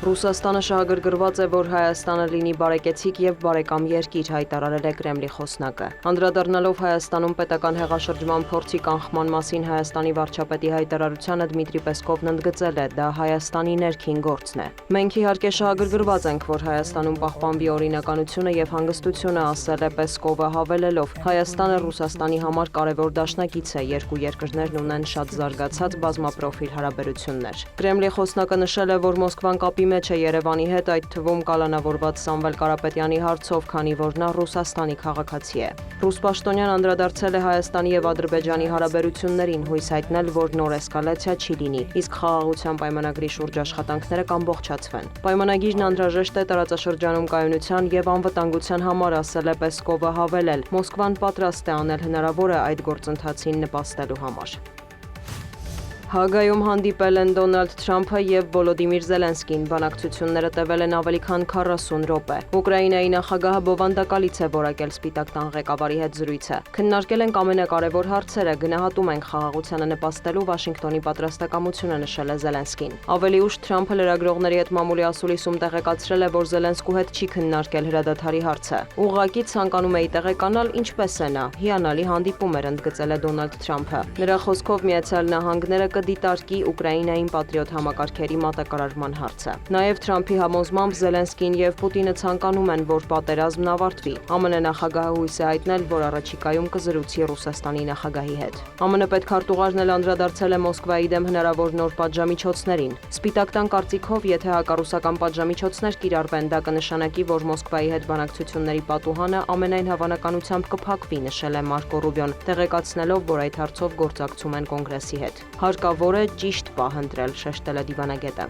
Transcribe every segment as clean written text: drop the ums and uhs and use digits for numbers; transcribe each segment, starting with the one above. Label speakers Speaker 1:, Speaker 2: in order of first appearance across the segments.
Speaker 1: Ռուսաստանը շահագրգռված է, որ Հայաստանը լինի բարեկեցիկ եւ բարեկամ երկիր, հայտարարել է Կրեմլի խոսնակը։ Անդրադառնալով Հայաստանում պետական հեղաշրջման փորձի կանխման մասին Հայաստանի վարչապետի հայտարարությանը Դմիտրի Պեսկովն ընդգծել է, դա Հայաստանի ներքին գործն է։ Մենք իհարկե շահագրգռված ենք, որ Հայաստանում պահպանվի օրինականությունը եւ հանգստությունը, ասել է Պեսկովը, հավելելով. Հայաստանը Ռուսաստանի համար կարևոր դաշնակից է, երկու երկրներն ունեն շատ զարգացած բազմապրոֆիլ հարաբերություններ։ Կրեմլի խոսնակը նշել է, որ Մոսկվան կապի մեջ է Երևանի հետ, այդ թվում կալանավորված Սամվել Կարապետյանի հարցով, քանի որ նա Ռուսաստանի քաղաքացի է։ Ռուս պաշտոնյան անդրադարձել է Հայաստանի եւ Ադրբեջանի հարաբերություններին, հույս հայտնել, որ նոր էսկալացիա չի լինի, իսկ խաղաղության պայմանագրի շուրջ աշխատանքները կամբողջացվեն։ Պայմանագիրն անհրաժեշտ է տարածաշրջանում կայունության եւ անվտանգության համար, ասել է Պեսկովը, հավելել. Մոսկվան պատրաստ է անել հնարավորը այդ գործընթացին նպաստելու համար։ Հագայում հանդիպել են Դոնալդ Թրամփը եւ Վոլոդիմիր Զելենսկին, բանակցությունները տևել են ավելի քան 40 րոպե։ Ուկրաինայի նախագահը բովանդակալից է որակել Սպիտակ տան ղեկավարի հետ զրույցը։ Քննարկել ենք ամենակարևոր հարցերը, գնահատում ենք խաղաղությանը նպաստելու Վաշինգտոնի պատրաստակամությունը, նշել է Զելենսկին։ Ավելի ուշ Թրամփը լրագրողների հետ մամուլի ասուլիսում տեղեկացրել է, որ Զելենսկու հետ չի քննարկել հրադադարի հարցը։ Ուղղակի ցանկանում էի տեղեկանալ ինչպես է նա։ Հիանալի հանդիպում էր, ընդգծել է Դոնալդ Թրամփը։ Նրա խոսքով Միացյալ Նահանգները դիտարկի Ուկրաինային պատրիոտ համակարգերի մատակարարման հարցը։ Նաև Թրամփի համոզմամբ Զելենսկին եւ Պուտինը ցանկանում են, որ պատերազմն ավարտվի։ ԱՄՆ նախագահը հույս է հայտնել, որ առաջիկայում կզրուցի Ռուսաստանի նախագահի հետ։ ԱՄՆ պետքարտուղարն էլ անդրադարձել է Մոսկվայի դեմ հնարավոր նոր պատժամիջոցներին։ Սպիտակ տան կարծիքով, եթե հակառուսական պատժամիջոցներ կիրառվեն, դա կնշանակի, որ Մոսկվայի հետ բանակցությունների պատուհանը ամենայն հավանականությամբ կփակվի, նշել է Մարկո Ռուբիոն, տեղեկացնելով, որ այդ հարցով գործակցում են Կոնգրեսի հետ։ Հարկավոր է ճիշտ պահ ընտրել, շեշտել է դիվանագետը։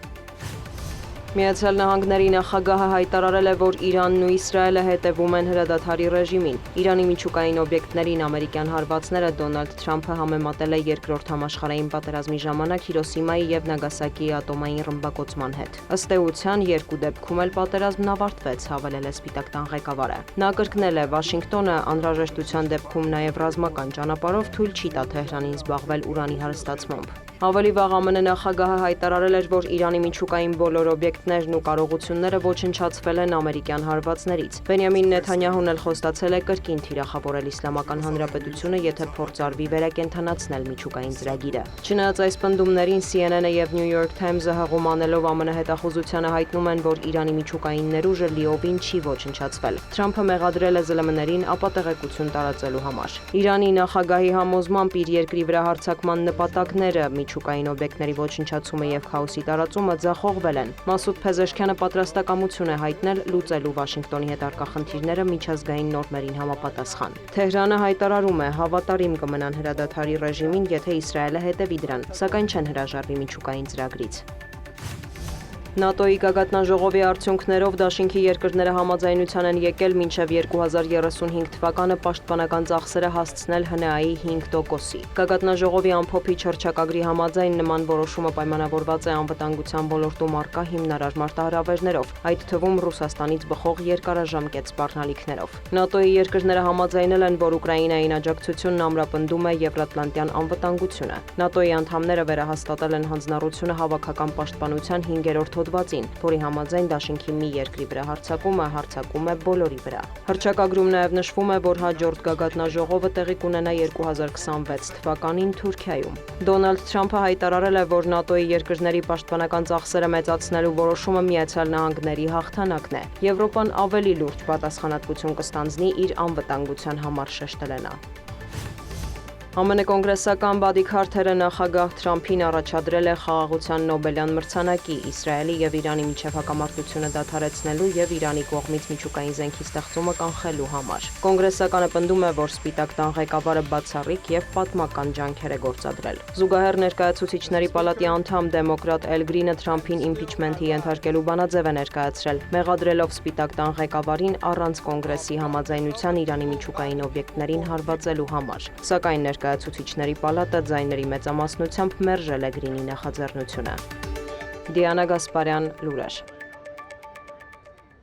Speaker 1: Միացյալ Նահանգների նախագահը հայտարարել է, որ Իրանն ու Իսրայելը հետևում են հրադադարի ռեժիմին։ Իրանի միջուկային օբյեկտներին ամերիկյան հարվածները Դոնալդ Թրամփը համեմատել է երկրորդ համաշխարհային պատերազմի ժամանակ Հիրոսիմայի եւ Նագասակիի ատոմային ռմբակոծման հետ։ Ըստ էության, երկու դեպքում էլ պատերազմն ավարտվեց, հավելել է Սպիտակ տան ղեկավարը։ Նա կրկնել է, Վաշինգտոնը անհրաժեշտության դեպքում նաեւ ռազմական ճանապարհով թույլ չի տա Թեհրանին զբաղվել ուրանի հարստացմամբ։ Ավելի վաղ ԱՄՆ նախագահը հայտարարել էր, որ Իրանի միջուկային բոլոր օբյեկտներն ու կարողությունները ոչնչացվել են ամերիկյան հարվածներից։ Բենյամին Նեթանյահուն էլ խոստացել է կրկին թիրախավորել Իսլամական Հանրապետությունը, եթե փորձ արվի վերակենդանացնել միջուկային ծրագիրը։ Չնայած այս պնդումներին, CNN-ը եւ New York Times-ը հղում անելով ԱՄՆ հետախուզությանը հայտնում են, որ Իրանի միջուկային ներուժը լիովին չի ոչնչացվել։ Թրամփը մեղադրել է ԶԼՄ-ներին ապա տեղեկություն տարածելու համար։ Իրանի նախագահի համոզմամբ իր երկրի վրա հարձակման նպատակները միջուկային օբյեկտների ոչնչացումը եւ քաոսի տարածումը ձախողվել են։ Մասուդ Փեզեշքյանը պատրաստակամություն է հայտնել լուծելու Վաշինգտոնի հետ առկա խնդիրները միջազգային նորմերին համապատասխան։ Թեհրանը հայտարարում է, հավատարիմ կմնան հրադադարի ռեժիմին, եթե Իսրայելը հետևի դրան, սակայն չեն հրաժարվի միջուկային ծրագրից։ ՆԱՏՕ-ի գագաթնաժողովի արդյունքներով դաշինքի երկրները համաձայնության են եկել մինչև 2035 թվականը պաշտպանական ծախսերը հասցնել ՀՆԱ-ի 5%-ի։ Գագաթնաժողովի ամփոփիչ հռչակագրի համաձայն նման որոշումը պայմանավորված է անվտանգության ոլորտում առկա հիմնարար մարտահրավերներով, այդ թվում Ռուսաստանից բխող երկարաժամկետ սպառնալիքներով։ ՆԱՏՕ-ի երկրները համաձայնել են, որ Ուկրաինային աջակցությունն ամրապնդում է Եվրատլանտյան անվտանգությունը։ ՆԱՏՕ-ի անդամները վերահաստատել են հանձնառությունը հավաքական պաշտպանության 5-րդ հոդվածին, որի համաձայն դաշինքի մի երկրի վրա հարձակում է բոլորի վրա։ Հռչակագրում նաև նշվում է, որ հաջորդ գագաթնաժողովը տեղի կունենա 2026 թվականին Թուրքիայում։ Դոնալդ Թրամփը հայտարարել է, որ ՆԱՏՕ-ի երկրների պաշտպանական ծախսերը մեծացնելու որոշումը Միացյալ Նահանգների հաղթանակն է։ Եվրոպան ավելի լուրջ պատասխանատվություն կստանձնի իր անվտանգության համար, շեշտել է նա։ ԱՄՆ կոնգրեսական Բադի Քարթերը նախագահ Թրամփին առաջադրել է խաղաղության Նոբելյան մրցանակի Իսրայելի եւ Իրանի միջև հակամարտությունը դադարեցնելու եւ Իրանի կողմից միջուկային զենքի ստեղծումը կանխելու համար։ Կոնգրեսականը պնդում է, որ Սպիտակ տան ղեկավարը բացառիկ եւ պատմական ջանքեր է գործադրել։ Զուգահեռ ներկայացուցիչների պալատի անդամ դեմոկրատ Էլ Գրինը Թրամփին իմպիչմենթի ենթարկելու բանաձև է ներկայացրել, մեղադրելով Սպիտակ տան ղեկավարին առանց կոնգրեսի համաձայնության Իրանի միջուկային օբյեկտներին հարվածելու համար։ Սակայն Ներկայացուցիչների պալատը ձայների մեծամասնությամբ մերժել է Գրինի նախաձեռնությունը։ Դիանա Գասպարյան, լուրեր։